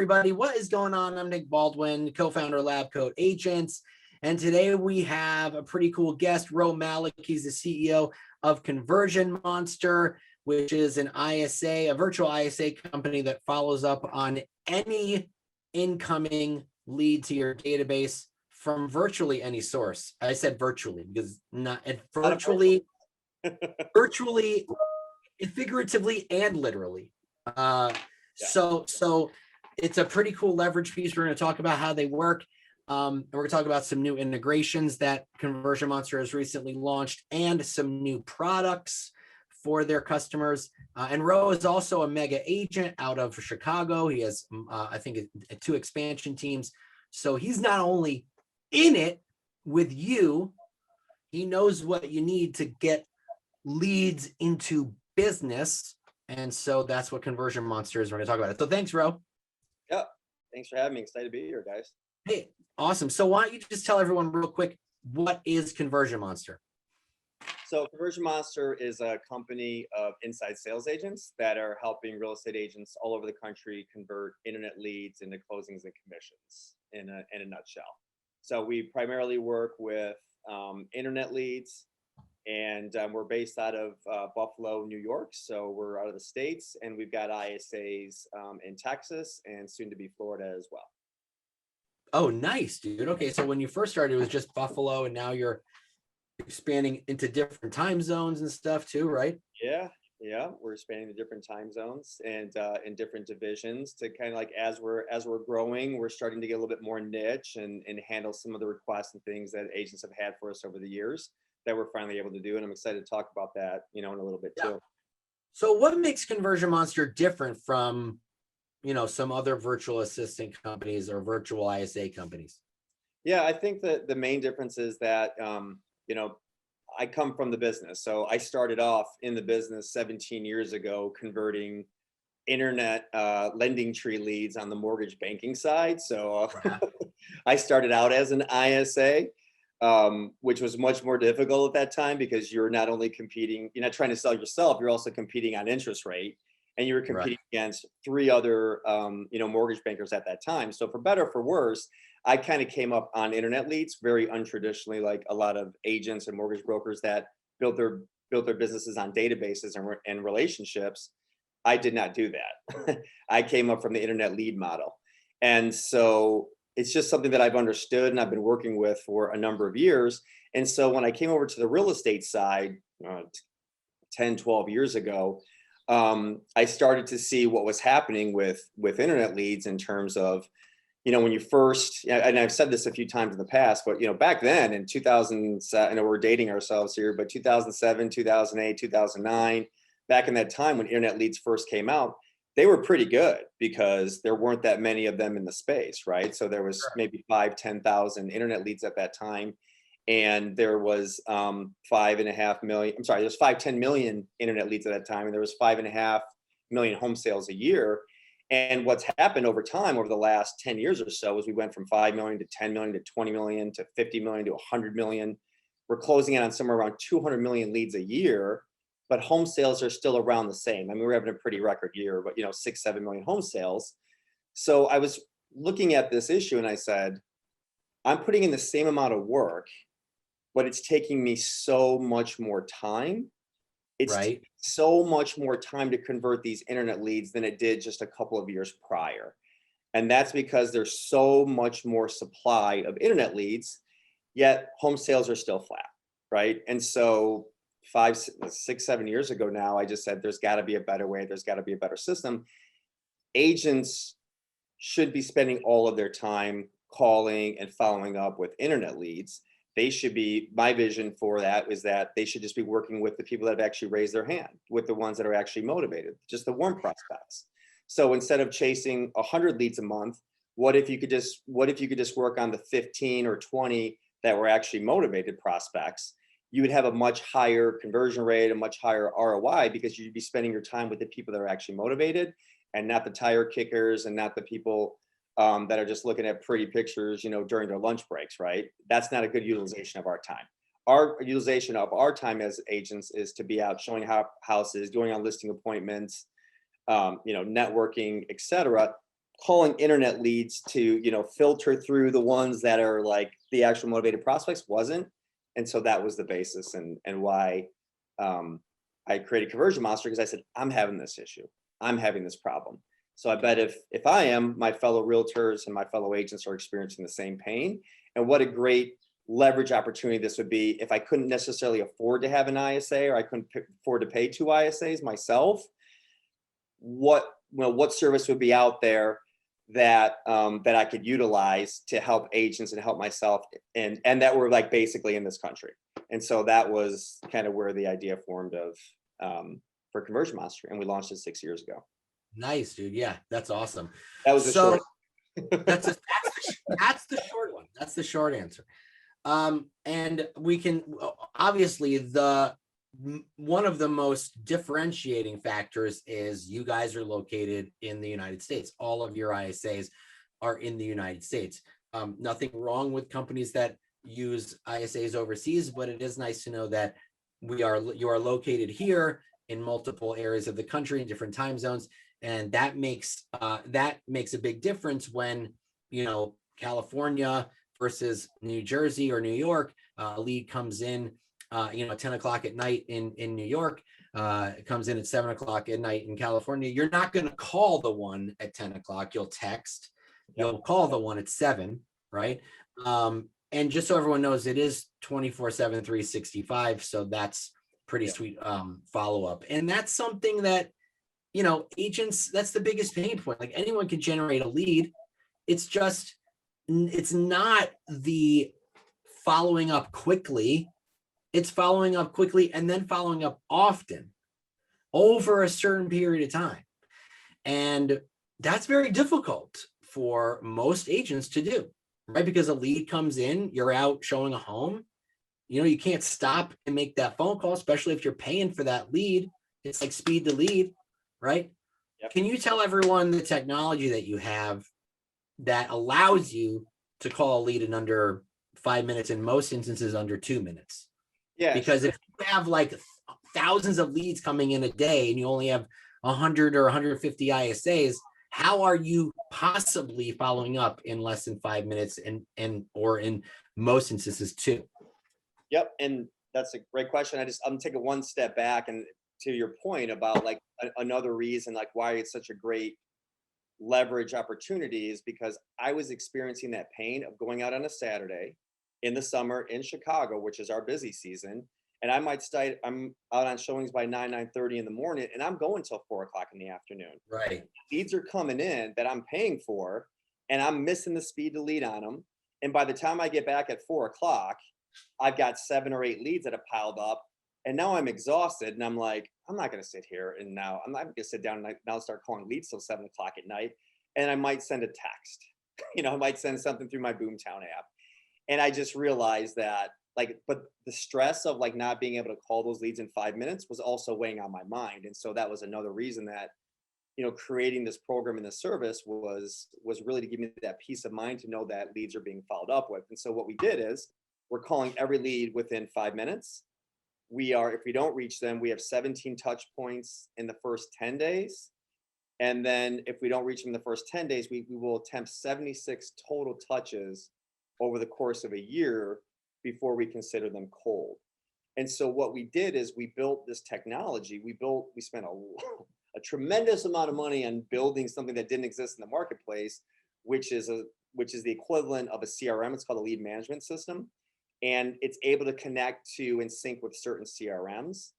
everybody. What is going on? I'm Nick Baldwin, co-founder of LabCoatAgents. And today we have a pretty cool guest, Malik. He's the CEO of Conversion Monster, which is an ISA, a virtual ISA company that follows up on any incoming lead to your database from virtually any source. I said virtually because virtually, figuratively and literally. So it's a pretty cool leverage piece. We're going to talk about how they work. And we're going to talk about some new integrations that Conversion Monster has recently launched and some new products for their customers. And Ro is also a mega agent out of Chicago. He has, I think, 2 expansion teams. So he's not only in it with you, he knows what you need to get leads into business. And so that's what Conversion Monster is. We're going to talk about it. So thanks, Ro. Yeah, thanks for having me. Excited to be here, guys. Hey, awesome. So why don't you just tell everyone real quick, what is Conversion Monster? So Conversion Monster is a company of inside sales agents that are helping real estate agents all over the country convert internet leads into closings and commissions in a nutshell. So we primarily work with internet leads, and we're based out of Buffalo, New York. So we're out of the States, and we've got ISAs in Texas and soon to be Florida as well. Oh, nice, dude. Okay, so when you first started, it was just Buffalo, and now you're expanding into different time zones and stuff too, right? Yeah, we're expanding to different time zones and in different divisions to kind of like as we're growing, we're starting to get a little bit more niche and handle some of the requests and things that agents have had for us over the years that we're finally able to do. And I'm excited to talk about that, in a little bit too. So what makes Conversion Monster different from, some other virtual assistant companies or virtual ISA companies? Yeah, I think that the main difference is that, I come from the business. So I started off in the business 17 years ago, converting internet lending tree leads on the mortgage banking side. So I started out as an ISA, which was much more difficult at that time because you're not only competing, you're not trying to sell yourself, you're also competing on interest rate. And you were competing against 3 other, mortgage bankers at that time. So for better or for worse, I kind of came up on internet leads very untraditionally, like a lot of agents and mortgage brokers that built their businesses on databases and relationships. I did not do that. I came up from the internet lead model. And so it's just something that I've understood and I've been working with for a number of years. And so when I came over to the real estate side 10, 12 years ago, I started to see what was happening with internet leads in terms of, when you first, and I've said this a few times in the past, but, back then in 2007, I know we're dating ourselves here, but 2007, 2008, 2009, back in that time when internet leads first came out, they were pretty good because there weren't that many of them in the space, right? So there was maybe 5,000-10,000 internet leads at that time. And there was 5.5 million, there was 5-10 million internet leads at that time. And there was 5.5 million home sales a year. And what's happened over time, over the last 10 years or so, is we went from 5 million to 10 million to 20 million to 50 million to 100 million. We're closing in on somewhere around 200 million leads a year, but home sales are still around the same. I mean, we're having a pretty record year, but 6-7 million home sales. So I was looking at this issue and I said, I'm putting in the same amount of work, but it's taking me so much more time. It's taking so much more time to convert these internet leads than it did just a couple of years prior. And that's because there's so much more supply of internet leads, yet home sales are still flat, right? And so 5, 6, 7 years ago now, I just said, there's got to be a better way. There's got to be a better system. Agents should be spending all of their time calling and following up with internet leads. They should be, my vision for that is that they should just be working with the people that have actually raised their hand, with the ones that are actually motivated, just the warm prospects. So instead of chasing 100 leads a month, what if you could just work on the 15 or 20 that were actually motivated prospects? You would have a much higher conversion rate, a much higher ROI, because you'd be spending your time with the people that are actually motivated and not the tire kickers and not the people that are just looking at pretty pictures, during their lunch breaks, right? That's not a good utilization of our time. Our utilization of our time as agents is to be out showing houses, doing on listing appointments, networking, etc. calling internet leads to, filter through the ones that are like the actual motivated prospects wasn't. And so that was the basis and why I created Conversion Monster, because I said, I'm having this issue. I'm having this problem. So I bet if I am, my fellow realtors and my fellow agents are experiencing the same pain. And what a great leverage opportunity this would be if I couldn't necessarily afford to have an ISA, or I couldn't afford to pay 2 ISAs myself. What service would be out there that that I could utilize to help agents and help myself, and that were like basically in this country. And so that was kind of where the idea formed of for Conversion Monster, and we launched it 6 years ago. Nice, dude. Yeah, that's awesome. That was so short. that's the short one. That's the short answer. And we can obviously one of the most differentiating factors is you guys are located in the United States. All of your ISAs are in the United States. Nothing wrong with companies that use ISAs overseas, but it is nice to know that you are located here in multiple areas of the country in different time zones. And that makes a big difference when, California versus New Jersey or New York, a lead comes in, 10 o'clock at night in New York, it comes in at 7 o'clock at night in California. You're not going to call the one at 10 o'clock. You'll text, you'll call the one at 7, right? And just so everyone knows, it is 24/7, 365. So that's pretty sweet follow-up. And that's something that, agents, that's the biggest pain point. Like, anyone can generate a lead. It's just, it's not the following up quickly. It's following up quickly and then following up often over a certain period of time. And that's very difficult for most agents to do, right? Because a lead comes in, you're out showing a home, you can't stop and make that phone call, especially if you're paying for that lead. It's like speed to lead, right? Yep. Can you tell everyone the technology that you have that allows you to call a lead in under 5 minutes, in most instances under 2 minutes? Yeah. Because if you have like thousands of leads coming in a day and you only have 100 or 150 ISAs, how are you possibly following up in less than 5 minutes or in most instances 2? Yep. And that's a great question. I'm taking one step back, and to your point about like another reason, like why it's such a great leverage opportunity, is because I was experiencing that pain of going out on a Saturday in the summer in Chicago, which is our busy season. And I'm out on showings by 9:30 in the morning, and I'm going till 4 o'clock in the afternoon. Right. Leads are coming in that I'm paying for, and I'm missing the speed to lead on them. And by the time I get back at 4 o'clock, I've got 7 or 8 leads that have piled up. And now I'm exhausted, and I'm like, I'm not going to sit here. And now I'm not going to sit down and now start calling leads till 7 o'clock at night. And I might send a text, I might send something through my Boomtown app. And I just realized that, but the stress of like not being able to call those leads in 5 minutes was also weighing on my mind. And so that was another reason that, creating this program and this service was really to give me that peace of mind to know that leads are being followed up with. And so what we did is we're calling every lead within 5 minutes. If we don't reach them, we have 17 touch points in the first 10 days. And then if we don't reach them in the first 10 days, we will attempt 76 total touches over the course of a year before we consider them cold. And so what we did is we built this technology. We spent a tremendous amount of money on building something that didn't exist in the marketplace, which is the equivalent of a CRM. It's called a lead management system. And it's able to connect to and sync with certain CRMs.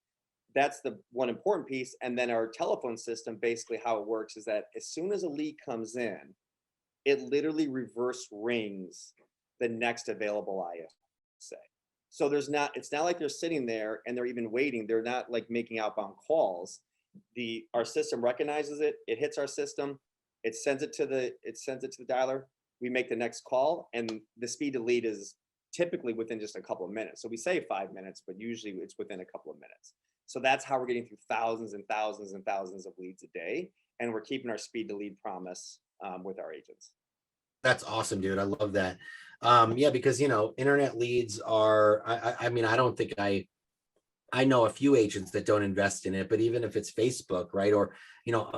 That's the one important piece. And then our telephone system, basically how it works is that as soon as a lead comes in, it literally reverse rings the next available ISA. So it's not like they're sitting there and they're even waiting. They're not like making outbound calls. Our system recognizes it. It hits our system. It sends it to the dialer. We make the next call, and the speed to lead is typically within just a couple of minutes. So we say 5 minutes, but usually it's within a couple of minutes. So that's how we're getting through thousands and thousands and thousands of leads a day. And we're keeping our speed to lead promise with our agents. That's awesome, dude. I love that. Yeah, because, internet leads are, I mean, I don't think I I know a few agents that don't invest in it, but even if it's Facebook, right? Or,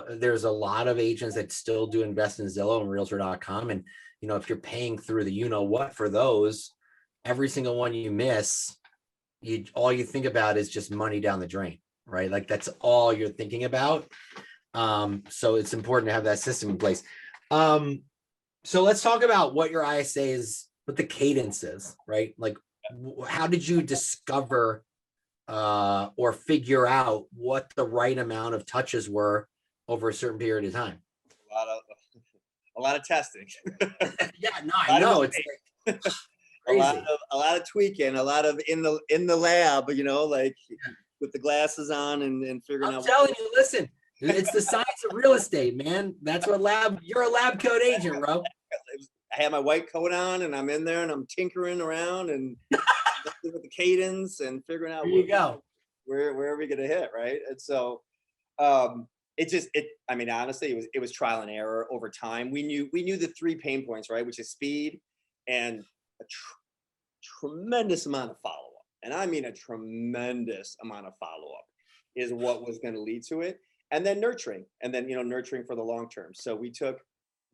there's a lot of agents that still do invest in Zillow and realtor.com. And, if you're paying through the, what for those, every single one you miss, all you think about is just money down the drain, right? Like that's all you're thinking about. So it's important to have that system in place. So let's talk about what your ISA is, what the cadence is, right? Like, how did you discover or figure out what the right amount of touches were over a certain period of time? A lot of testing. Yeah, no, I know it's like crazy. a lot of tweaking, a lot of in the lab, like with the glasses on and figuring out. I'm telling you, listen, it's the science of real estate, man. That's what you're a lab coat agent, bro. I have my white coat on and I'm in there and I'm tinkering around and with the cadence and figuring out where are we going to hit, right? And so honestly, it was trial and error over time. We knew the 3 pain points, right? Which is speed and a tremendous amount of follow-up. And I mean a tremendous amount of follow-up is what was going to lead to it. And then nurturing, nurturing for the long term. So we took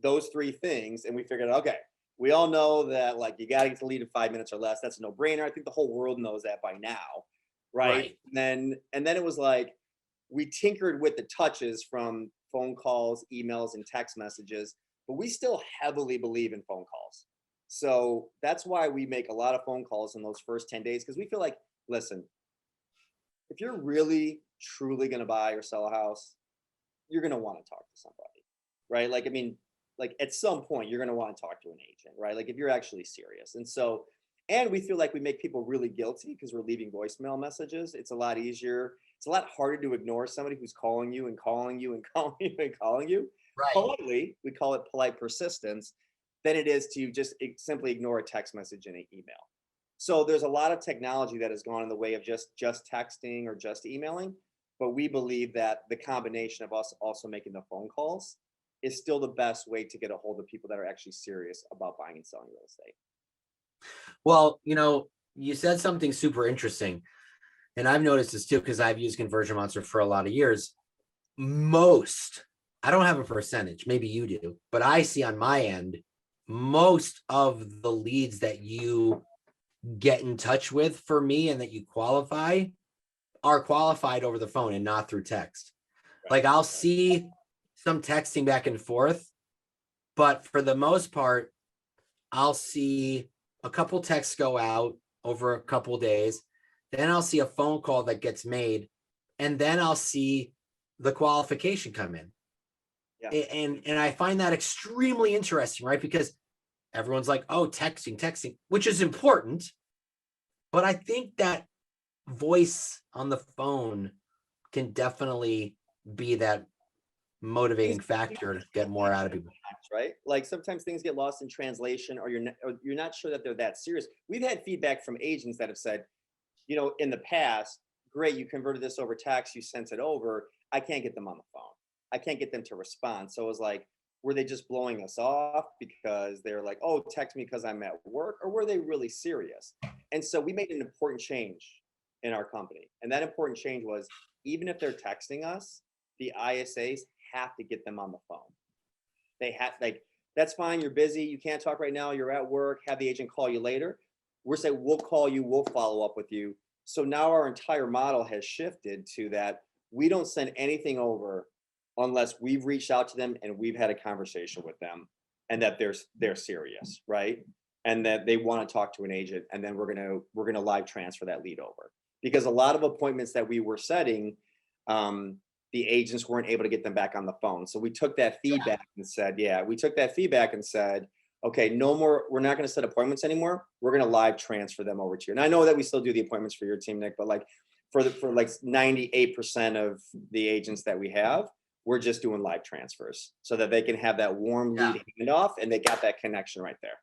those 3 things and we figured, okay, we all know that like you got to get to lead in 5 minutes or less. That's a no-brainer. I think the whole world knows that by now, right? And then it was like we tinkered with the touches from phone calls, emails, and text messages, but we still heavily believe in phone calls. So that's why we make a lot of phone calls in those first 10 days, because we feel like, listen, if you're really truly going to buy or sell a house, you're going to want to talk to somebody, right? Like, I mean, like at some point you're going to want to talk to an agent, right? Like if you're actually serious. And we feel like we make people really guilty because we're leaving voicemail messages. It's a lot easier. It's a lot harder to ignore somebody who's calling you and calling you and calling you and calling you. Right. Politely, we call it polite persistence, than it is to just simply ignore a text message and an email. So there's a lot of technology that has gone in the way of just texting or just emailing. But we believe that the combination of us also making the phone calls is still the best way to get a hold of people that are actually serious about buying and selling real estate. Well, you said something super interesting, and I've noticed this too, because I've used Conversion Monster for a lot of years. I don't have a percentage, maybe you do, but I see on my end, most of the leads that you get in touch with for me and that you qualify are qualified over the phone and not through text. Like I'll see some texting back and forth, but for the most part, I'll see a couple texts go out over a couple days. Then I'll see a phone call that gets made, and then I'll see the qualification come in. Yeah. And I find that extremely interesting, right? Because everyone's like, oh, texting, which is important. But I think that voice on the phone can definitely be that motivating factor to get more out of people, right? Like sometimes things get lost in translation, or you're not sure that they're that serious. We've had feedback from agents that have said, in the past, great, you converted this over text, you sent it over. I can't get them on the phone. I can't get them to respond. So it was like, were they just blowing us off because they're like, oh, text me because I'm at work, or were they really serious? And so we made an important change in our company. And that important change was, even if they're texting us, the ISAs have to get them on the phone. They have, like, that's fine, you're busy, you can't talk right now, you're at work, have the agent call you later. We're saying, we'll call you, we'll follow up with you. So now our entire model has shifted to that we don't send anything over unless we've reached out to them and we've had a conversation with them, and that they're serious, right? And that they want to talk to an agent, and then we're gonna live transfer that lead over. Because a lot of appointments that we were setting, the agents weren't able to get them back on the phone. So we took that feedback and said, okay, no more, we're not going to set appointments anymore. We're going to live transfer them over to you. And I know that we still do the appointments for your team, Nick, but like for like 98% of the agents that we have, we're just doing live transfers so that they can have that warm lead handoff, and they got that connection right there.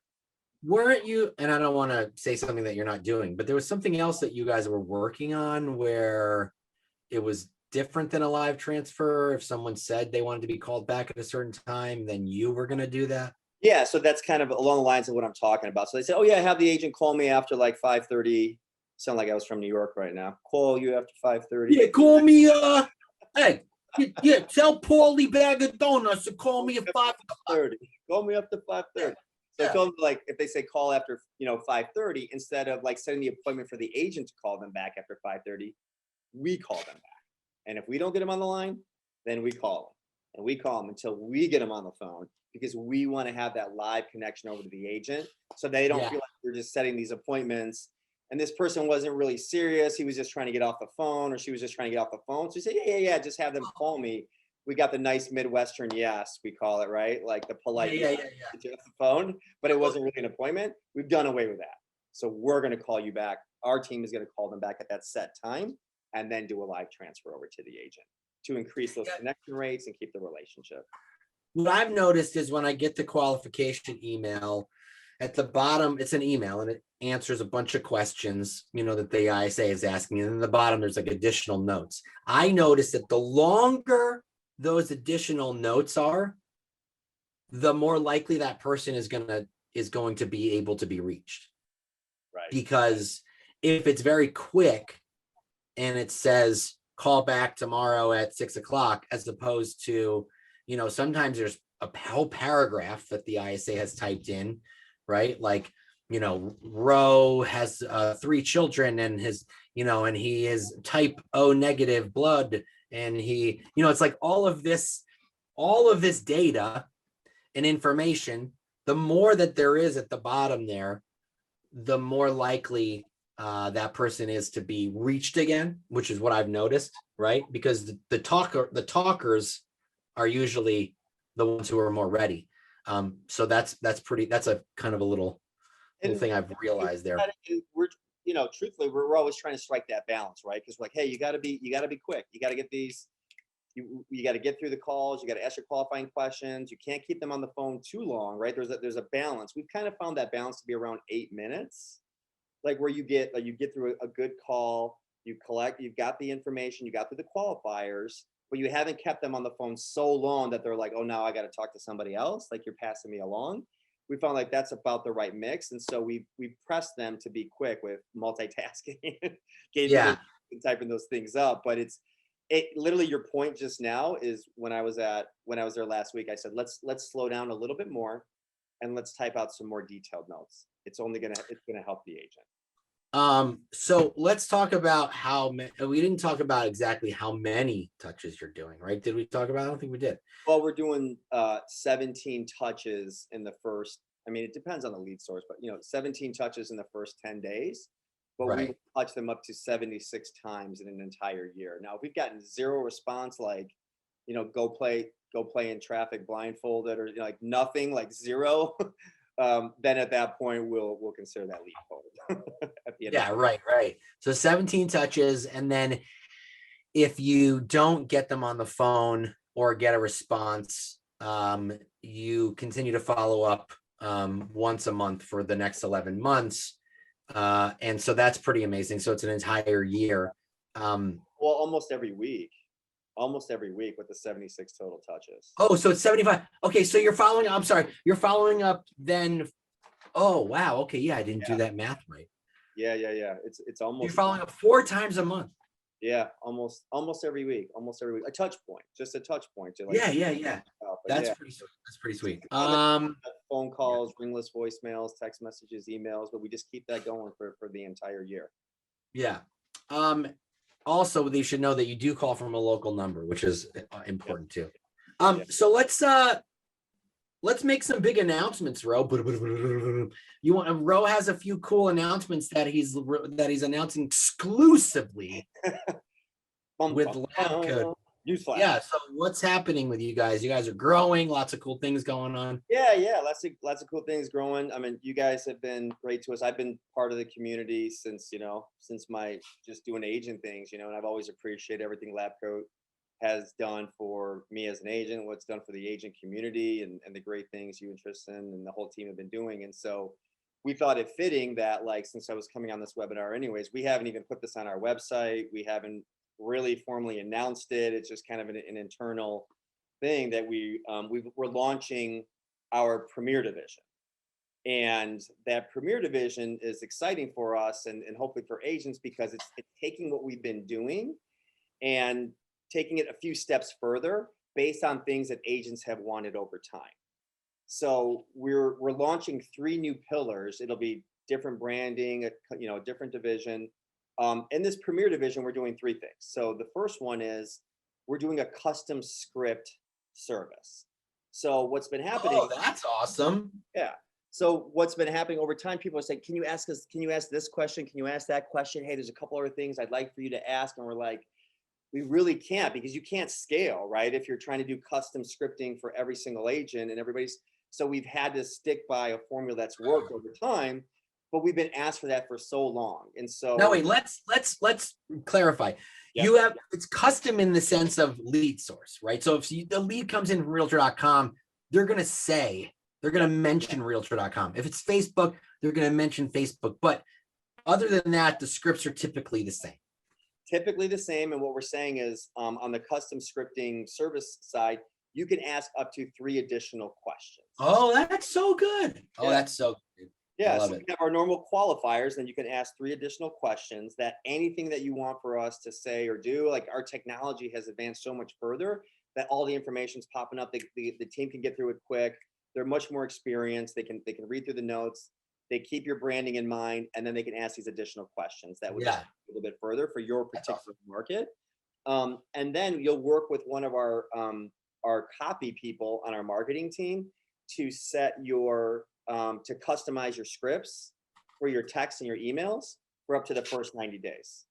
Weren't you, and I don't want to say something that you're not doing, but there was something else that you guys were working on where it was different than a live transfer. If someone said they wanted to be called back at a certain time, then you were going to do that? Yeah, so that's kind of along the lines of what I'm talking about. So they said, oh yeah, have the agent call me after like 5:30 Sound like I was from New York right now. Call you after 5:30. Yeah, call me. Hey, yeah, tell Paulie bag of donuts to call me at 5:30. Call me up to 5:30. So I told them, like, if they say call after 5:30, instead of like setting the appointment for the agent to call them back after 5:30, we call them back. And if we don't get them on the line, then we call them. And we call them until we get them on the phone, because we want to have that live connection over to the agent, so they don't feel like we're just setting these appointments and this person wasn't really serious. He was just trying to get off the phone, or she was just trying to get off the phone. So you say, yeah, just have them call me. We got the nice Midwestern yes, we call it, right? Like the polite yes, get you off the phone, but it wasn't really an appointment. We've done away with that. So we're going to call you back. Our team is going to call them back at that set time and then do a live transfer over to the agent to increase those connection rates and keep the relationship. What I've noticed is when I get the qualification email, at the bottom, it's an email and it answers a bunch of questions, that the ISA is asking. And then at the bottom, there's like additional notes. I noticed that the longer those additional notes are, the more likely that person is going to be able to be reached. Right. Because if it's very quick and it says call back tomorrow at 6:00, as opposed to, sometimes there's a whole paragraph that the ISA has typed in, right? Like, Roe has 3 children and and he is type O negative blood. And he, it's like all of this data and information, the more that there is at the bottom there, the more likely that person is to be reached again, which is what I've noticed, right? Because the talkers are usually the ones who are more ready. So that's a kind of a little thing I've realized there. We're, truthfully, we're always trying to strike that balance, right? Because like, hey, you got to be quick. You got to get these. You got to get through the calls. You got to ask your qualifying questions. You can't keep them on the phone too long, right? There's a balance. We've kind of found that balance to be around 8 minutes, like where you get through a good call. You've got the information. You got through the qualifiers, but you haven't kept them on the phone so long that they're like, oh, now I got to talk to somebody else. Like you're passing me along. We found like that's about the right mix. And so we pressed them to be quick with multitasking, and typing those things up. But it literally, your point just now is when I was there last week, I said, let's slow down a little bit more and let's type out some more detailed notes. It's going to help the agent. So let's talk about we didn't talk about exactly how many touches you're doing, right? Did we talk about it? I don't think we did. Well, we're doing 17 touches in the first, it depends on the lead source, but 17 touches in the first 10 days, but we touch them up to 76 times in an entire year. Now, if we've gotten zero response, like, go play in traffic blindfolded, or like nothing, like zero, then at that point we'll consider that lead hold. At the end right. So 17 touches, and then if you don't get them on the phone or get a response, you continue to follow up once a month for the next 11 months. And so that's pretty amazing. So it's an entire year. Well, almost every week with the 76 total touches. Oh, so it's 75. Okay. So you're following up then. Oh, wow. Okay. Yeah. I didn't do that math right. Yeah. It's almost. You're following up 4 times a month. Yeah. Almost every week. A touch point, just a touch point. To like, yeah. That's pretty sweet. Phone calls, ringless voicemails, text messages, emails, but we just keep that going for the entire year. Yeah. Also, they should know that you do call from a local number, which is important too. So let's make some big announcements, Ro. Ro has a few cool announcements that he's announcing exclusively with LabCoat. Newsflash. Yeah. So what's happening with you guys? You guys are growing. Lots of cool things going on. Yeah. Lots of cool things growing. You guys have been great to us. I've been part of the community since my just doing agent things, and I've always appreciated everything LabCoat has done for me as an agent, what's done for the agent community, and the great things you and Tristan and the whole team have been doing. And so we thought it fitting that, like, since I was coming on this webinar anyways, we haven't even put this on our website. We haven't really formally announced it. It's just kind of an internal thing that we're launching our premier division. And that Premier division is exciting for us and hopefully for agents, because it's taking what we've been doing and taking it a few steps further based on things that agents have wanted over time. So we're launching 3 new pillars. It'll be different branding, a different division. In this Premier division, we're doing 3 things. So the first one is we're doing a custom script service. So what's been happening? Oh, that's awesome. Yeah. So what's been happening over time, people are saying, can you ask this question? Can you ask that question? Hey, there's a couple other things I'd like for you to ask. And we're like, we really can't, because you can't scale, right? If you're trying to do custom scripting for every single agent and everybody's, so we've had to stick by a formula that's worked over time, but we've been asked for that for so long. And so now wait, let's clarify. Yeah. It's custom in the sense of lead source, right? So if the lead comes in from realtor.com, they're going to mention realtor.com. If it's Facebook, they're going to mention Facebook. But other than that, the scripts are typically the same. Typically the same. And what we're saying is on the custom scripting service side, you can ask up to 3 additional questions. Oh, that's so good. Oh, Yeah. that's so good. Yeah, so we have our normal qualifiers, then you can ask 3 additional questions. That anything that you want for us to say or do, like our technology has advanced so much further that all the information's popping up. The team can get through it quick. They're much more experienced. They can read through the notes. They keep your branding in mind, and then they can ask these additional questions that would just go a little bit further for your particular market. And then you'll work with one of our copy people on our marketing team to set your to customize your scripts for your texts and your emails for up to the first 90 days.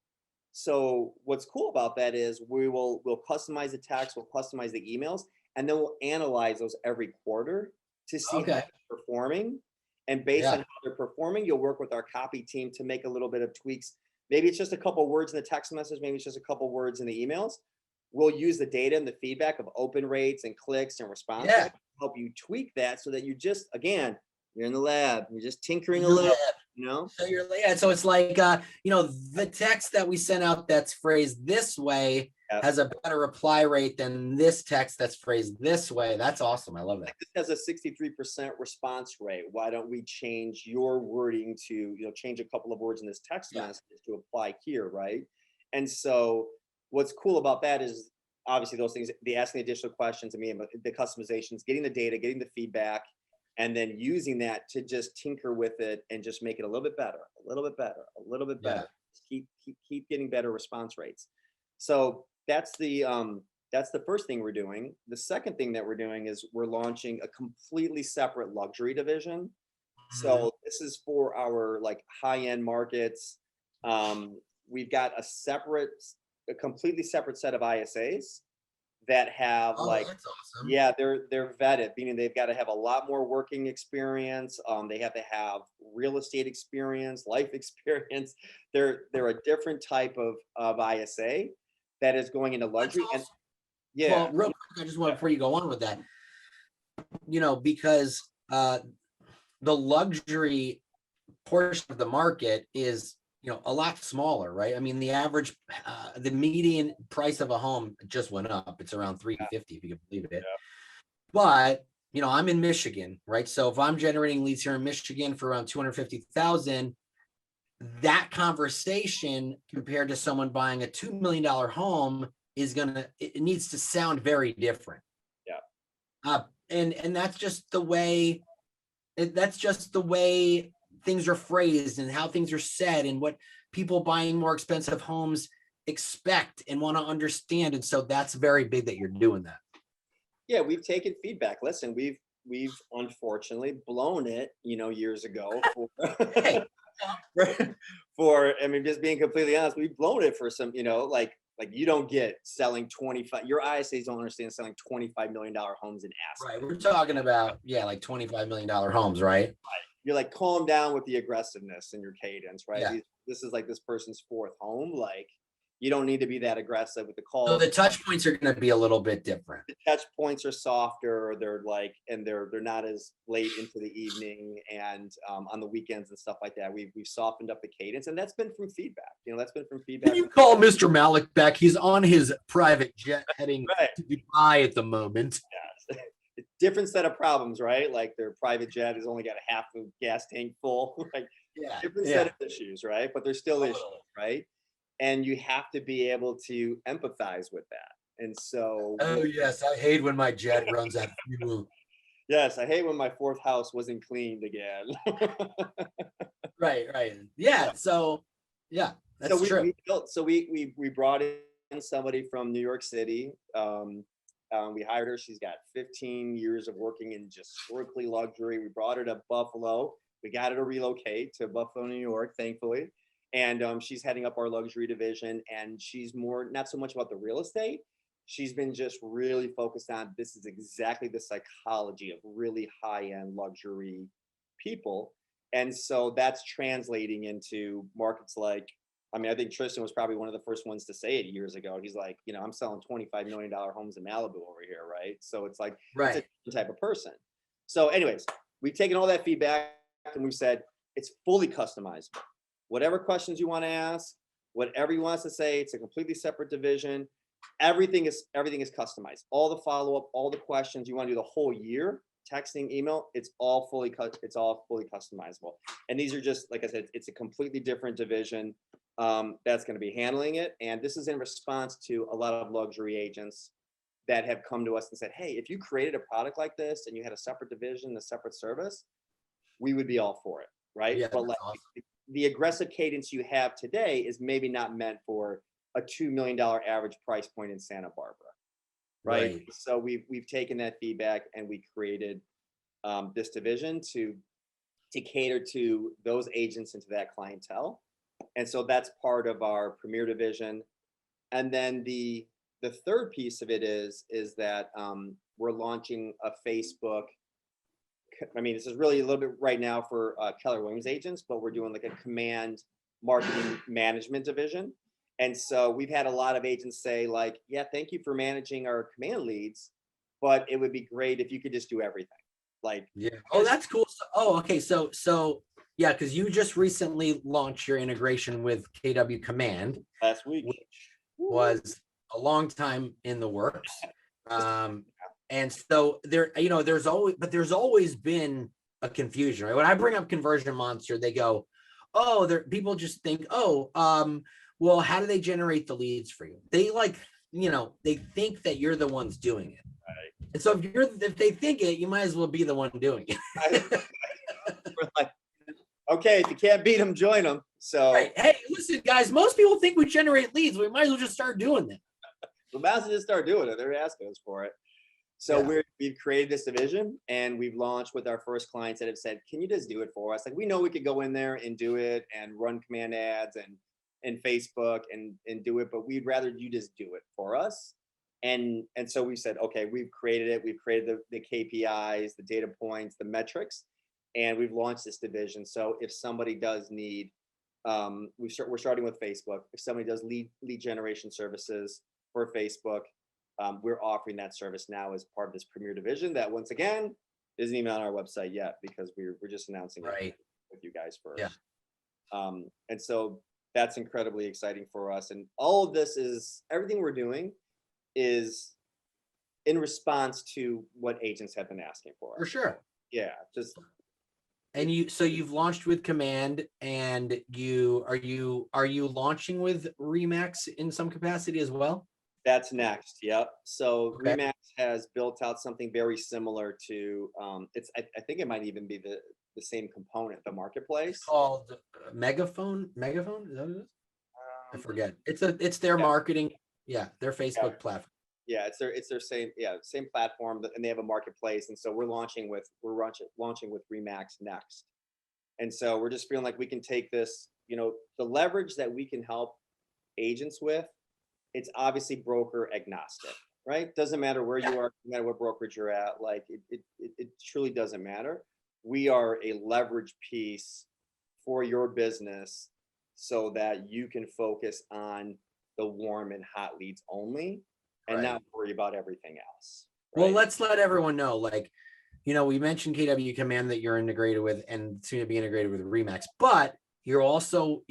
So what's cool about that is we'll customize the text, we'll customize the emails, and then we'll analyze those every quarter to see how they're performing. And based on how they're performing, you'll work with our copy team to make a little bit of tweaks. Maybe it's just a couple words in the text message, maybe it's just a couple words in the emails. We'll use the data and the feedback of open rates and clicks and response rates to help you tweak that so that you just, again, you're in the lab, you're just tinkering a little, So so it's like, the text that we sent out that's phrased this way has a better reply rate than this text that's phrased this way. That's awesome. I love that. This has a 63% response rate. Why don't we change your wording to, change a couple of words in this text message to apply here, right? And so what's cool about that is obviously those things, the asking additional questions, the customizations, getting the data, getting the feedback, and then using that to just tinker with it and just make it a little bit better, a little bit better, a little bit better. Keep getting better response rates. So that's the first thing we're doing. The second thing that we're doing is we're launching a completely separate luxury division. So this is for our like high-end markets. We've got a completely separate set of ISAs that have that's awesome. They're vetted, meaning they've got to have a lot more working experience. They have to have real estate experience, life experience. They're a different type of ISA that is going into luxury. Awesome. And well, real quick, I just want before you go on with that, because the luxury portion of the market is a lot smaller, right? I mean, the average, the median price of a home just went up. It's around $350, if you can believe it. But, I'm in Michigan, right? So if I'm generating leads here in Michigan for around 250,000, that conversation compared to someone buying a $2 million home it needs to sound very different. And that's just the way, things are phrased and how things are said and what people buying more expensive homes expect and want to understand. And so that's very big that you're doing that. Yeah, we've taken feedback. Listen, we've unfortunately blown it, years ago just being completely honest, we've blown it for some, like you don't get selling 25, your ISAs don't understand selling $25 million homes in assets. Right. We're talking about, like $25 million homes, right? You're like, calm down with the aggressiveness in your cadence, right? Yeah. This is like this person's 4th home. Like, you don't need to be that aggressive with the call. So the touch points are going to be a little bit different. The touch points are softer. They're not as late into the evening and on the weekends and stuff like that. We've softened up the cadence, and that's been from feedback. That's been from feedback. Can you call Mr. Malik back? He's on his private jet heading to Dubai at the moment. Yeah. different set of problems, right? Like their private jet has only got a half of gas tank full, like Yeah. different Yeah. set of issues, right? But there's still issues, right? And you have to be able to empathize with that. And so, Oh yes, I hate when my jet runs out of fuel. yes, I hate when my fourth house wasn't cleaned again. Right, right. Yeah. So yeah, So that's true. we built, so we brought in somebody from New York City. We hired her. She's got 15 years of working in just strictly luxury. We brought her to Buffalo. We got her to relocate to Buffalo, New York, thankfully. And she's heading up our luxury division. And she's more, not so much about the real estate. She's been just really focused on, this is exactly the psychology of really high-end luxury people. And so that's translating into markets like, I mean, I think Tristan was probably one of the first ones to say it years ago. He's like, you know, I'm selling $25 million homes in Malibu over here, right? So it's like, it's a Right. different type of person. So anyways, we've taken all that feedback and we've said, it's fully customizable. Whatever questions you want to ask, whatever you want us to say, it's a completely separate division. Everything is customized. All the follow-up, all the questions you want to do the whole year, texting, email, it's all fully customizable. And these are just, like I said, it's a completely different division that's going to be handling it. And this is in response to a lot of luxury agents that have come to us and said, hey, if you created a product like this and you had a separate division, a separate service, we would be all for it, right? Yeah, But like awesome. the aggressive cadence you have today is maybe not meant for a $2 million average price point in Santa Barbara, right? So we've taken that feedback and we created this division to cater to those agents and to that clientele. And so that's part of our premier division. And then the third piece of it is that we're launching a Facebook. I mean, this is really a little bit right now for Keller Williams agents, but we're doing like a command marketing management division. And so we've had a lot of agents say like, yeah, thank you for managing our command leads, but it would be great if you could just do everything. Like, yeah. Oh, that's cool. So, okay. So yeah, because you just recently launched your integration with KW Command last week, which was a long time in the works. And so there, you know, there's always been a confusion, right? When I bring up Conversion Monster, they go, oh, people just think, oh, well, how do they generate the leads for you? They like, you know, they think that you're the ones doing it. right? And so if they think it, you might as well be the one doing it. We're like, okay, if you can't beat them, join them. So right. Hey, listen, guys, most people think we generate leads. We might as well just start doing that. we might as well just start doing it. They're asking us for it. So we've created this division and we've launched with our first clients that have said, can you just do it for us? Like, we know we could go in there and do it and run command ads and Facebook and do it, but we'd rather you just do it for us. And so we said, okay, we've created it. We've created the KPIs, the data points, the metrics, and we've launched this division. So if somebody does need, we're starting with Facebook. If somebody does lead generation services for Facebook, we're offering that service now as part of this premier division that, once again, isn't even on our website yet because we're just announcing it with you guys first. Yeah. And so that's incredibly exciting for us. And all of this is, everything we're doing is in response to what agents have been asking for. For sure. Yeah. Just. And you've launched with Command, and are you launching with Remax in some capacity as well? That's next. Yep. So Okay. Remax has built out something very similar to I think it might even be the same component, the marketplace. It's called Megaphone. Is that what it is? I forget. It's their marketing. Yeah, their Facebook platform. Yeah, it's their same platform, and they have a marketplace. And so we're launching with Remax next. And so we're just feeling like we can take this, you know, the leverage that we can help agents with. It's obviously broker agnostic, right? Doesn't matter where you are, no matter what brokerage you're at. Like it truly doesn't matter. We are a leverage piece for your business so that you can focus on the warm and hot leads only and not worry about everything else. Right? Well, let's let everyone know, like, you know, we mentioned KW Command that you're integrated with and soon to be integrated with Remax, but you also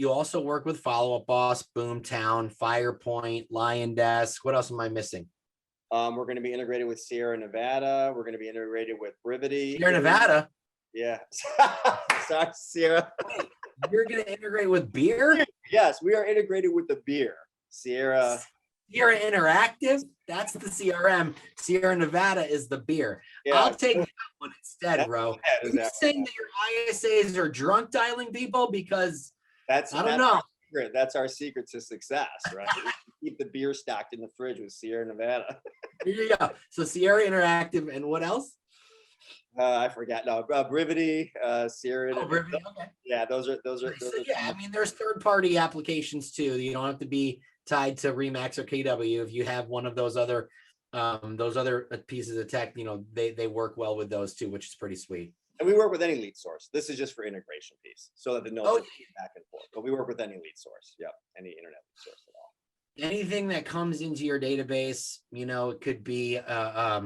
work with Follow Up Boss, Boomtown, Firepoint, Lion Desk. What else am I missing? We're going to be integrated with Sierra Nevada. We're going to be integrated with Brevity. Sierra Nevada. Yeah. Sorry, Sierra. You're going to integrate with beer? Yes, we are integrated with the beer. Sierra Interactive. That's the CRM. Sierra Nevada is the beer. Yeah. I'll take that one instead, bro. Are you Exactly. saying that your ISAs are drunk dialing people? Because I don't know. Our secret. That's our secret to success, right? We keep the beer stocked in the fridge with Sierra Nevada. Yeah. So Sierra Interactive and what else? I forgot. No, Brevity, Sierra. Oh, Brevity, okay. Yeah, those are. So, yeah, I mean, there's third-party applications too. You don't have to be tied to Remax or KW. If you have one of those other pieces of tech, you know, they work well with those too, which is pretty sweet. And we work with any lead source. This is just for integration piece, so that the nodes are back and forth. But we work with any lead source. Yep, any internet lead source at all. Anything that comes into your database, you know, it could be a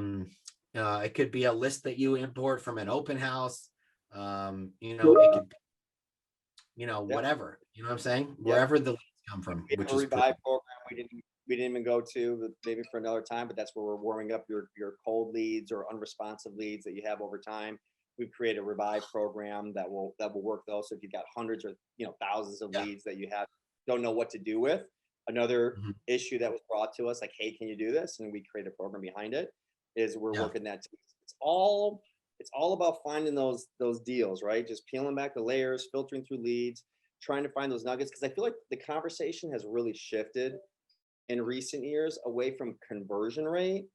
list that you import from an open house. You know, it could be, you know, whatever. You know what I'm saying? Wherever the leads come from. We have a revive program we didn't even go to, but maybe for another time. But that's where we're warming up your cold leads or unresponsive leads that you have over time. We've created a revive program that will work those. So if you've got hundreds or thousands of leads that you don't know what to do with, another issue that was brought to us, like, hey, can you do this? And we create a program behind it. Is we're working that. It's all about finding those deals, right? Just peeling back the layers, filtering through leads, trying to find those nuggets. Because I feel like the conversation has really shifted in recent years away from conversion rate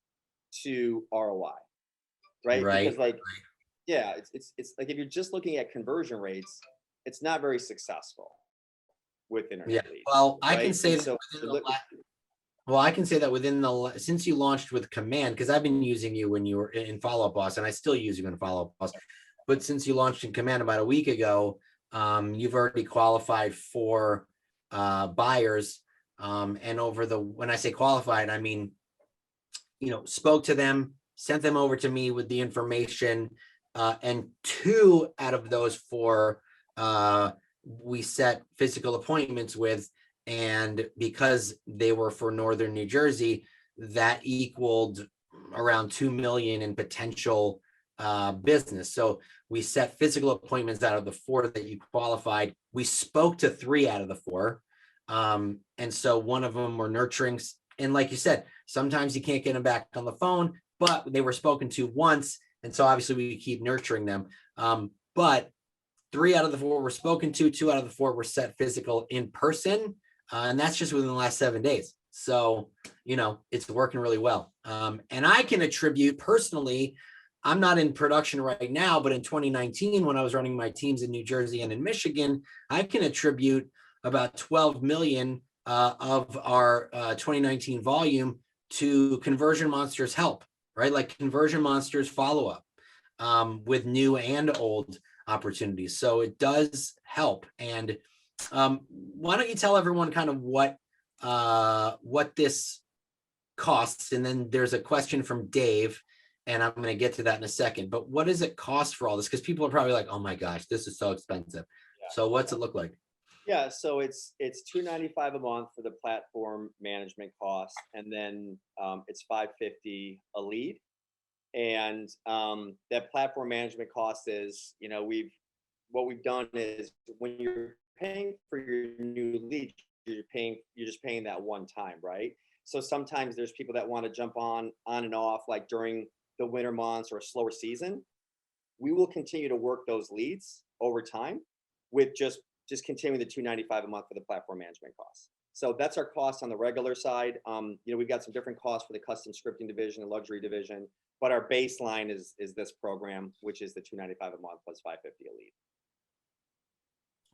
to ROI, right? Because yeah, it's like if you're just looking at conversion rates, it's not very successful with internet leads. Well, right? I can say that since you launched with Command, because I've been using you when you were in Follow Up Boss, and I still use you in Follow Up Boss, but since you launched in Command about a week ago, you've already qualified for buyers. And when I say qualified, I mean, spoke to them, sent them over to me with the information, and 2 out of those 4 we set physical appointments with. And because they were for Northern New Jersey, that equaled around 2 million in potential business. So we set physical appointments out of the 4 that you qualified. We spoke to 3 out of the 4. And so one of them were nurturing. And like you said, sometimes you can't get them back on the phone, but they were spoken to once. And so obviously we keep nurturing them. But 3 out of the 4 were spoken to, 2 out of the 4 were set physical in person. And that's just within the last 7 days. So, it's working really well. And I can attribute personally, I'm not in production right now, but in 2019, when I was running my teams in New Jersey and in Michigan, I can attribute about 12 million of our 2019 volume to Conversion Monsters help, right? Like Conversion Monsters follow up with new and old opportunities. So it does help. And why don't you tell everyone kind of what this costs? And then there's a question from Dave, and I'm going to get to that in a second. But what does it cost for all this? Because people are probably like, oh my gosh, this is so expensive. Yeah. So what's it look like? Yeah, so it's $295 a month for the platform management cost, and then it's $550 a lead. And that platform management cost is, what we've done is when you're paying for your new lead, you're just paying that one time, right? So sometimes there's people that want to jump on and off, like during the winter months or a slower season. We will continue to work those leads over time with just continuing the $295 a month for the platform management costs. So that's our cost on the regular side. We've got some different costs for the custom scripting division and luxury division, but our baseline is this program, which is the $295 a month plus $550 a lead.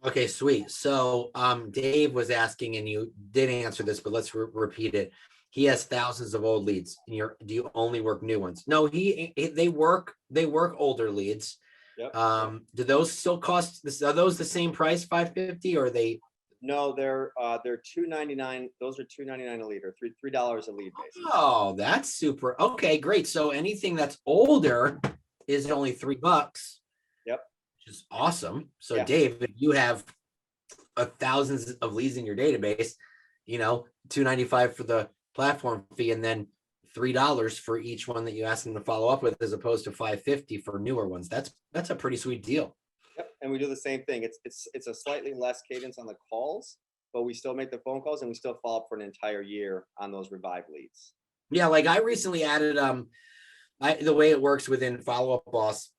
Okay, sweet. So Dave was asking, and you did answer this, but let's repeat it. He has thousands of old leads. Do you only work new ones? No, they work older leads. Yep. Do those still cost this? Are those the same price, $550, or are they? No, they're $299. Those are $299 a lead, or $3 a lead, basically. Oh, that's super. Okay, great. So anything that's older is only $3. Yep. Which is awesome. So yeah. Dave, if you have thousands of leads in your database, $295 for the platform fee, and then $3 for each one that you ask them to follow up with, as opposed to $5.50 for newer ones. That's a pretty sweet deal. Yep, and we do the same thing. It's a slightly less cadence on the calls, but we still make the phone calls and we still follow up for an entire year on those revived leads. Yeah, like I recently added the way it works within Follow Up Boss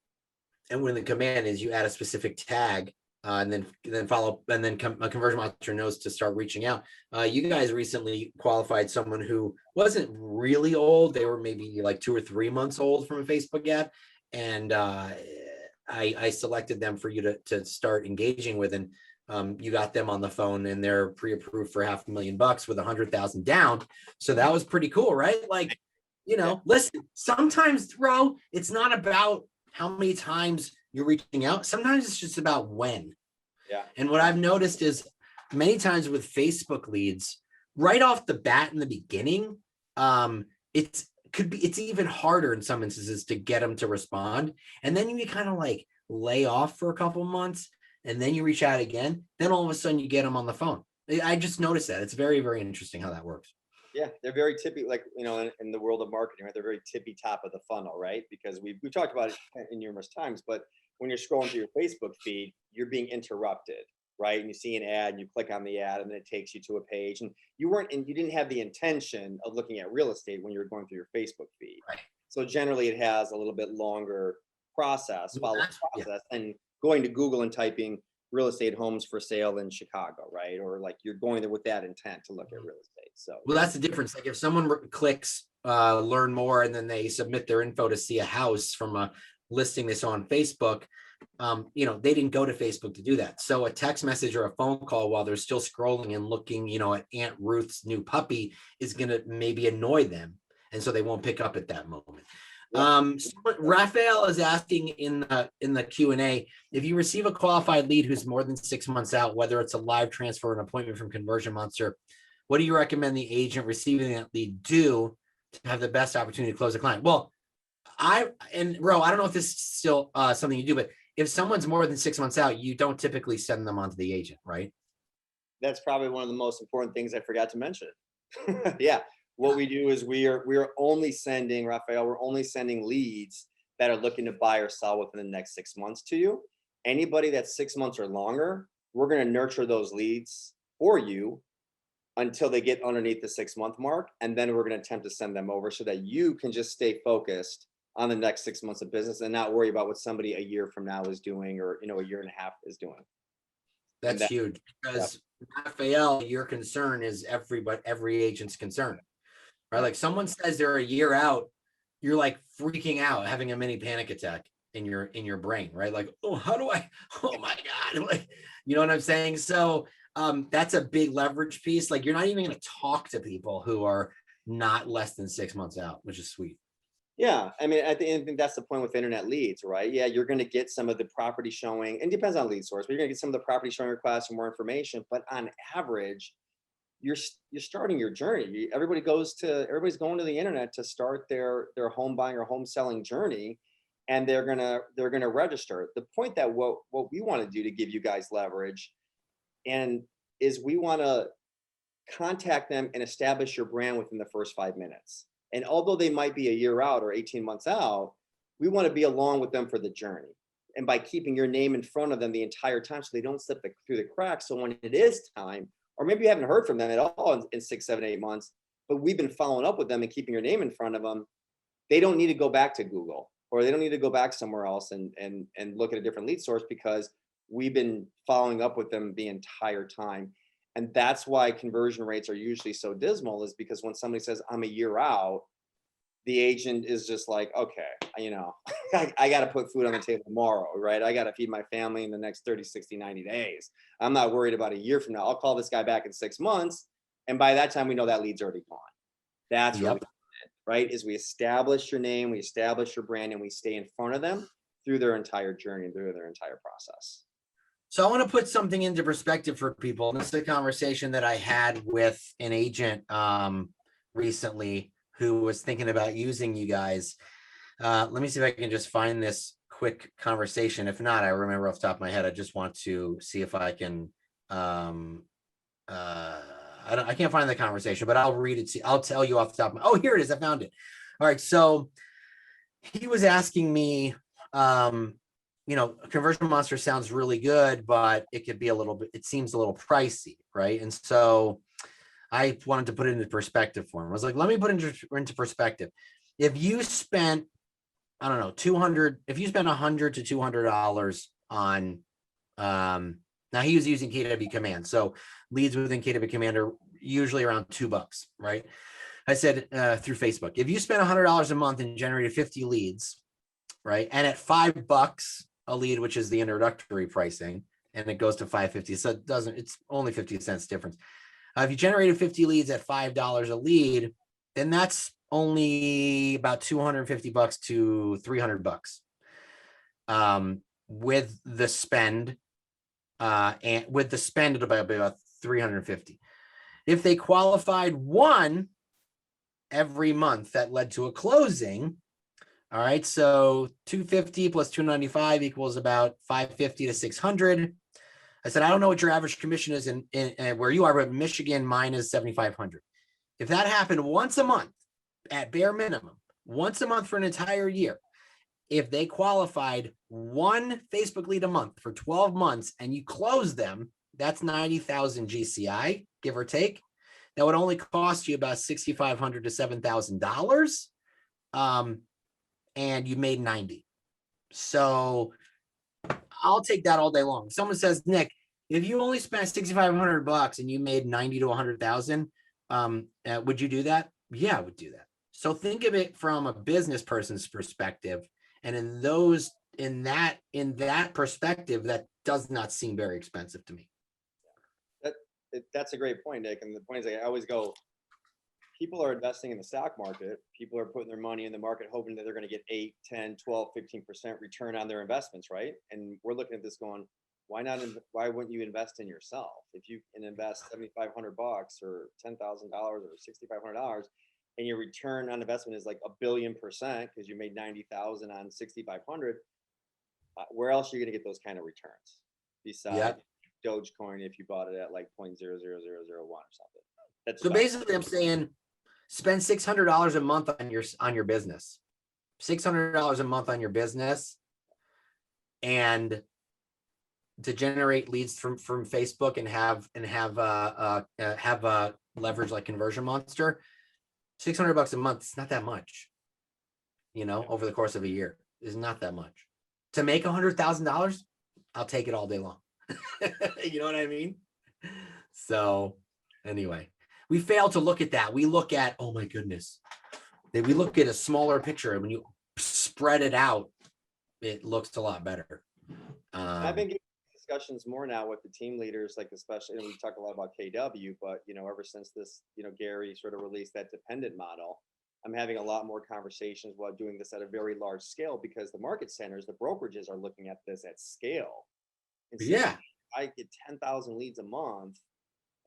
and when the command is you add a specific tag and then follow up, and then a conversion monitor knows to start reaching out. You guys recently qualified someone who wasn't really old. They were maybe like 2 or 3 months old from a Facebook ad. And I selected them for you to start engaging with. And you got them on the phone and they're pre-approved for $500,000 with 100,000 down. So that was pretty cool, right? Like, listen, sometimes, bro, it's not about how many times you're reaching out. Sometimes it's just about when. Yeah. And what I've noticed is many times with Facebook leads, right off the bat in the beginning, it's even harder in some instances to get them to respond. And then you kind of like lay off for a couple months and then you reach out again. Then all of a sudden you get them on the phone. I just noticed that. It's very, very interesting how that works. Yeah, they're very tippy, like, in the world of marketing, right? They're very tippy top of the funnel, right? Because we've talked about it in numerous times, but when you're scrolling through your Facebook feed, you're being interrupted, right? And you see an ad and you click on the ad and then it takes you to a page, and you didn't have the intention of looking at real estate when you were going through your Facebook feed. Right. So generally it has a little bit longer process, follow-up process, Yeah. and going to Google and typing real estate homes for sale in Chicago, right? Or like you're going there with that intent to look at real estate. So well, that's the difference. Like if someone clicks learn more and then they submit their info to see a house from a listing they saw on Facebook, they didn't go to Facebook to do that. So a text message or a phone call while they're still scrolling and looking, at Aunt Ruth's new puppy is going to maybe annoy them. And so they won't pick up at that moment. Raphael is asking in the Q&A, if you receive a qualified lead who's more than 6 months out, whether it's a live transfer or an appointment from Conversion Monster, what do you recommend the agent receiving that lead do to have the best opportunity to close a client? Well, I don't know if this is still something you do, but if someone's more than 6 months out, you don't typically send them on to the agent, right? That's probably one of the most important things I forgot to mention. Yeah. What we do is we are only sending, Raphael, we're only sending leads that are looking to buy or sell within the next 6 months to you. Anybody that's 6 months or longer, we're going to nurture those leads for you until they get underneath the 6 month mark. And then we're going to attempt to send them over so that you can just stay focused on the next 6 months of business and not worry about what somebody a year from now is doing, or, a year and a half is doing. That's huge because Raphael, your concern is every agent's concern. Right? Like someone says they're a year out, you're like freaking out, having a mini panic attack in your brain, right? Like, oh my God. Like, you know what I'm saying? So that's a big leverage piece. Like you're not even going to talk to people who are not less than 6 months out, which is sweet. Yeah. I mean, I think that's the point with internet leads, right? Yeah. You're going to get some of the property showing, and depends on lead source, but you're going to get some of the property showing requests for more information. But on average, you're starting your journey. Everybody's going to the internet to start their home buying or home selling journey, and they're gonna register. The point that what we want to do to give you guys leverage, and is we want to contact them and establish your brand within the first 5 minutes. And although they might be a year out or 18 months out, we want to be along with them for the journey. And by keeping your name in front of them the entire time, so they don't slip through the cracks. So when it is time, or maybe you haven't heard from them at all in 6, 7, 8 months, but we've been following up with them and keeping your name in front of them, they don't need to go back to Google, or they don't need to go back somewhere else and look at a different lead source, because we've been following up with them the entire time. And that's why conversion rates are usually so dismal, is because when somebody says, I'm a year out, the agent is just like, okay, I got to put food on the table tomorrow, right? I got to feed my family in the next 30, 60, 90 days. I'm not worried about a year from now. I'll call this guy back in 6 months. And by that time, we know that lead's already gone. That's what we did, right? Is we establish your name, we establish your brand, and we stay in front of them through their entire journey, through their entire process. So I want to put something into perspective for people. This is a conversation that I had with an agent recently who was thinking about using you guys. Let me see if I can just find this quick conversation. If not, I remember off the top of my head. I just want to see if I can I can't find the conversation, but I'll read it. I'll tell you off the top of my, oh, here it is. I found it. All right. So he was asking me, Conversion Monster sounds really good, but it could be a little bit, it seems a little pricey. Right. And so I wanted to put it into perspective for him. I was like, let me put it into perspective. If you spent, I don't know, if you spent $100 to $200 on, now he was using KW Command. So leads within KW Command are usually around $2, right? I said through Facebook, if you spend $100 a month and generated 50 leads, right? And at $5 a lead, which is the introductory pricing, and it goes to $5.50. So it's only 50 cents difference. If you generated 50 leads at $5 a lead, then that's only about $250 to $300 with the spend. And with the spend, it'll be about $350. If they qualified one every month, that led to a closing. All right, so 250 plus 295 equals about 550 to 600. I said, I don't know what your average commission is in where you are, but Michigan, mine is 7,500. If that happened once a month, at bare minimum, once a month for an entire year, if they qualified one Facebook lead a month for 12 months and you close them, that's 90,000 GCI, give or take. That would only cost you about $6,500 to $7,000. And you made 90. So I'll take that all day long. Someone says, Nick, if you only spent $6,500 and you made 90 to 100,000, would you do that? Yeah, I would do that. So think of it from a business person's perspective. And in that perspective, that does not seem very expensive to me. That's a great point, Nick. And the point is, I always go, people are investing in the stock market. People are putting their money in the market, hoping that they're going to get 8, 10, 12, 15% return on their investments, right? And we're looking at this going, why wouldn't you invest in yourself? If you can invest $7,500 or $10,000 or $6,500, and your return on investment is like 1,000,000,000% because you made 90,000 on 6,500, where else are you going to get those kind of returns besides Dogecoin if you bought it at like 0.00001 or something? So basically, I'm saying spend $600 a month on your business, $600 a month on your business, and to generate leads from Facebook and have a leverage like Conversion Monster. $600 a month, it's not that much, over the course of a year is not that much. To make $100,000, I'll take it all day long. You know what I mean? So anyway, we fail to look at that. We look at, oh my goodness, we look at a smaller picture, and when you spread it out, it looks a lot better. I've been getting discussions more now with the team leaders, like especially, and we talk a lot about KW, but ever since this, Gary sort of released that dependent model, I'm having a lot more conversations while doing this at a very large scale, because the market centers, the brokerages are looking at this at scale. And so I get 10,000 leads a month,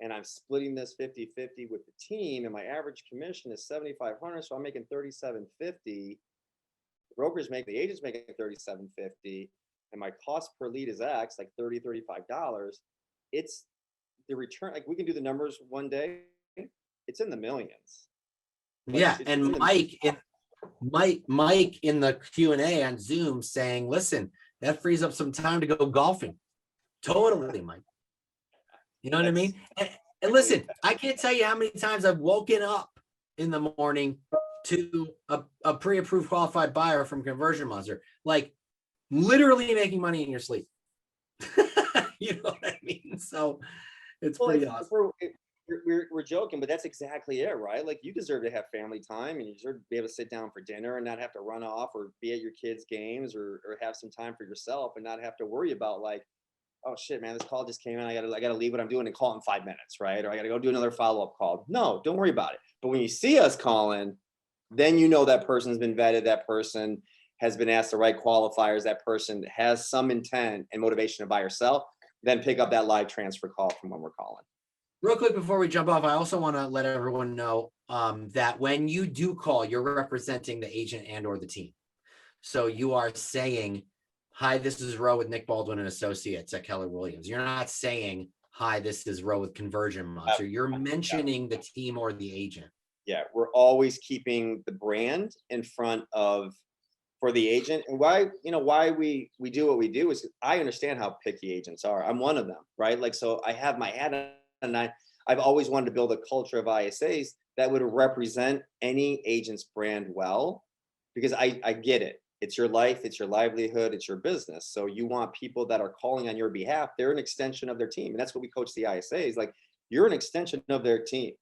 and I'm splitting this 50-50 with the team, and my average commission is 7,500, so I'm making 3,750. The agents making 3,750. And my cost per lead is X, like $30, $35. It's the return. Like, we can do the numbers one day. It's in the millions. And Mike in the Q&A on Zoom saying, listen, that frees up some time to go golfing. Totally, Mike. You know what I mean? And listen, I can't tell you how many times I've woken up in the morning to a pre-approved qualified buyer from Conversion Monster, like literally making money in your sleep. You know what I mean? So it's pretty awesome. We're joking, but that's exactly it, right? Like, you deserve to have family time, and you deserve to be able to sit down for dinner and not have to run off or be at your kids' games, or have some time for yourself and not have to worry about, like, oh shit, man, this call just came in. I gotta leave what I'm doing and call in 5 minutes, right? Or I gotta go do another follow-up call. No, don't worry about it. But when you see us calling, then that person's been vetted, that person has been asked the right qualifiers, that person has some intent and motivation to buy or sell, then pick up that live transfer call from when we're calling. Real quick before we jump off, I also want to let everyone know that when you do call, you're representing the agent and or the team. So you are saying, hi, this is Ro with Nick Baldwin and Associates at Keller Williams. You're not saying, hi, this is Ro with Conversion Monster. You're mentioning the team or the agent. Yeah, we're always keeping the brand in front of for the agent. And why we do what we do is I understand how picky agents are. I'm one of them, right? Like, so I have my hat on, and I've always wanted to build a culture of ISAs that would represent any agent's brand well, because I get it. It's your life, it's your livelihood, it's your business. So you want people that are calling on your behalf. They're an extension of their team. And that's what we coach the ISAs. Like, you're an extension of their team.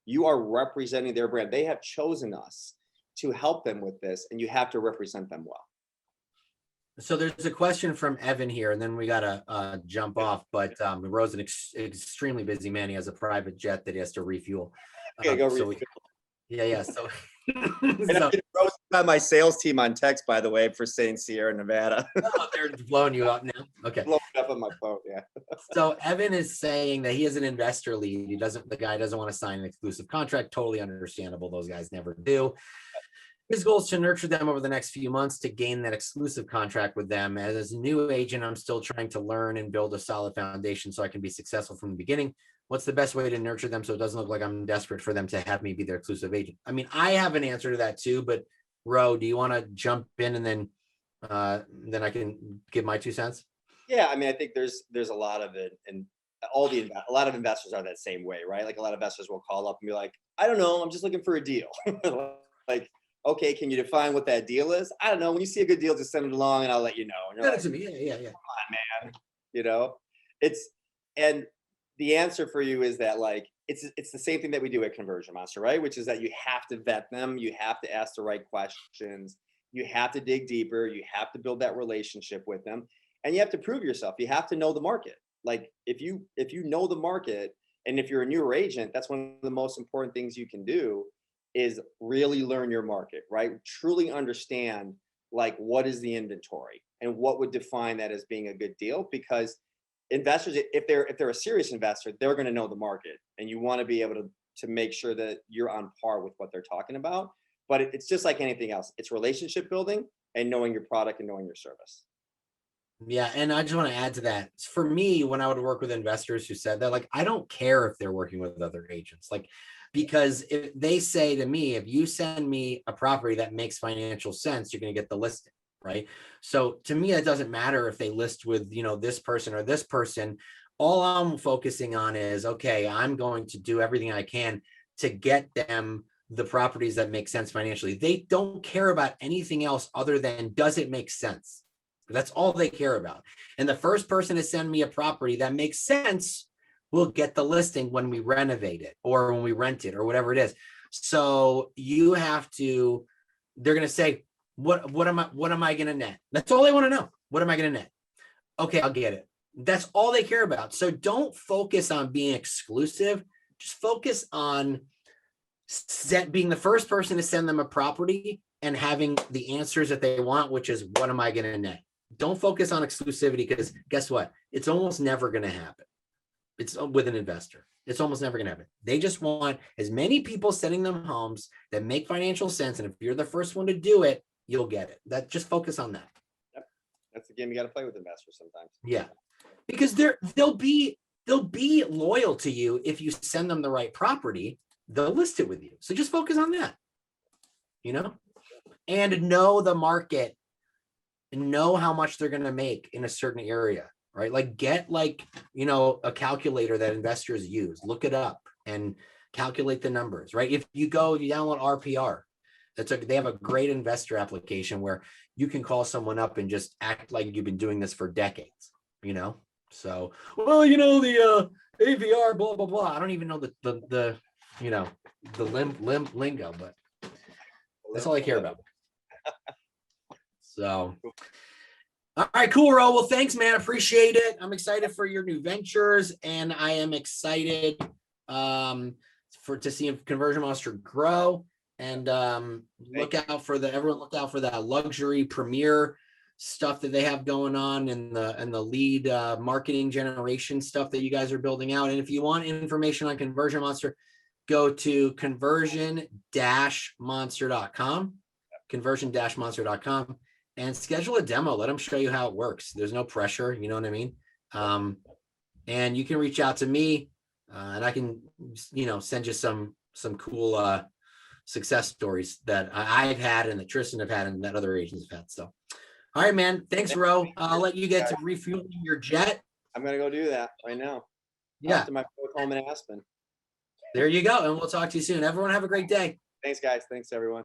You are representing their brand. They have chosen us to help them with this, and you have to represent them well. So there's a question from Evan here, and then we got to jump off. But Ro's an extremely busy man. He has a private jet that he has to refuel. Okay, go so refuel. Yeah. So, and so Ro's got my sales team on text, by the way, for saying Sierra Nevada. Oh, they're blowing you up now. Okay. Blowing up on my phone, yeah. So Evan is saying that he has an investor lead. The guy doesn't want to sign an exclusive contract. Totally understandable. Those guys never do. His goal is to nurture them over the next few months to gain that exclusive contract with them. As a new agent, I'm still trying to learn and build a solid foundation so I can be successful from the beginning. What's the best way to nurture them so it doesn't look like I'm desperate for them to have me be their exclusive agent? I mean, I have an answer to that too, but Ro, do you want to jump in and then I can give my 2 cents? Yeah, I mean, I think there's a lot of it, and a lot of investors are that same way, right? Like, a lot of investors will call up and be like, I don't know, I'm just looking for a deal. Like, okay, can you define what that deal is? I don't know. When you see a good deal, just send it along and I'll let you know. And Send it to me. Yeah. Come on, man. And the answer for you is that, like, it's the same thing that we do at Conversion Monster, right? Which is that you have to vet them. You have to ask the right questions. You have to dig deeper. You have to build that relationship with them, and you have to prove yourself. You have to know the market. Like, if you know the market, and if you're a newer agent, that's one of the most important things you can do, is really learn your market, right? Truly understand, like, what is the inventory and what would define that as being a good deal. Because investors, if they're a serious investor, they're going to know the market, and you want to be able to make sure that you're on par with what they're talking about. But it's just like anything else. It's relationship building and knowing your product and knowing your service. Yeah. And I just want to add to that. For me, when I would work with investors who said that, like, I don't care if they're working with other agents, like, because if they say to me, if you send me a property that makes financial sense, you're going to get the listing, right? So to me, it doesn't matter if they list with, this person or this person. All I'm focusing on is, okay, I'm going to do everything I can to get them the properties that make sense financially. They don't care about anything else other than, does it make sense? That's all they care about. And the first person to send me a property that makes sense will get the listing when we renovate it or when we rent it or whatever it is. So you have to, they're going to say, what am I going to net? That's all they want to know. What am I going to net? Okay, I'll get it. That's all they care about. So don't focus on being exclusive. Just focus on being the first person to send them a property and having the answers that they want, which is, what am I going to net? Don't focus on exclusivity, because guess what? It's almost never going to happen. It's with an investor. It's almost never going to happen. They just want as many people sending them homes that make financial sense. And if you're the first one to do it, you'll get it. Just focus on that. Yep. That's the game you got to play with investors sometimes. Yeah. Because they'll be loyal to you if you send them the right property. They'll list it with you. So just focus on that, and know the market and know how much they're going to make in a certain area, right? Like, get a calculator that investors use, look it up and calculate the numbers, right? If you download RPR, they have a great investor application where you can call someone up and just act like you've been doing this for decades, So, the AVR, blah, blah, blah. I don't even know the lingo, but that's all I care about. So, all right, cool, Ro. Well, thanks, man. Appreciate it. I'm excited for your new ventures, and I am excited to see Conversion Monster grow. And look out for that luxury premier stuff that they have going on, and the lead marketing generation stuff that you guys are building out. And if you want information on Conversion Monster, go to conversion-monster.com, and schedule a demo. Let them show you how it works. There's no pressure. You know what I mean? and you can reach out to me, and I can, send you some cool success stories that I've had and that Tristan have had and that other agents have had. So, all right, man. Thanks, Ro. I'll let you get to refueling your jet. I'm gonna go do that right now. Yeah. After my home in Aspen. There you go. And we'll talk to you soon. Everyone have a great day. Thanks, guys. Thanks, everyone.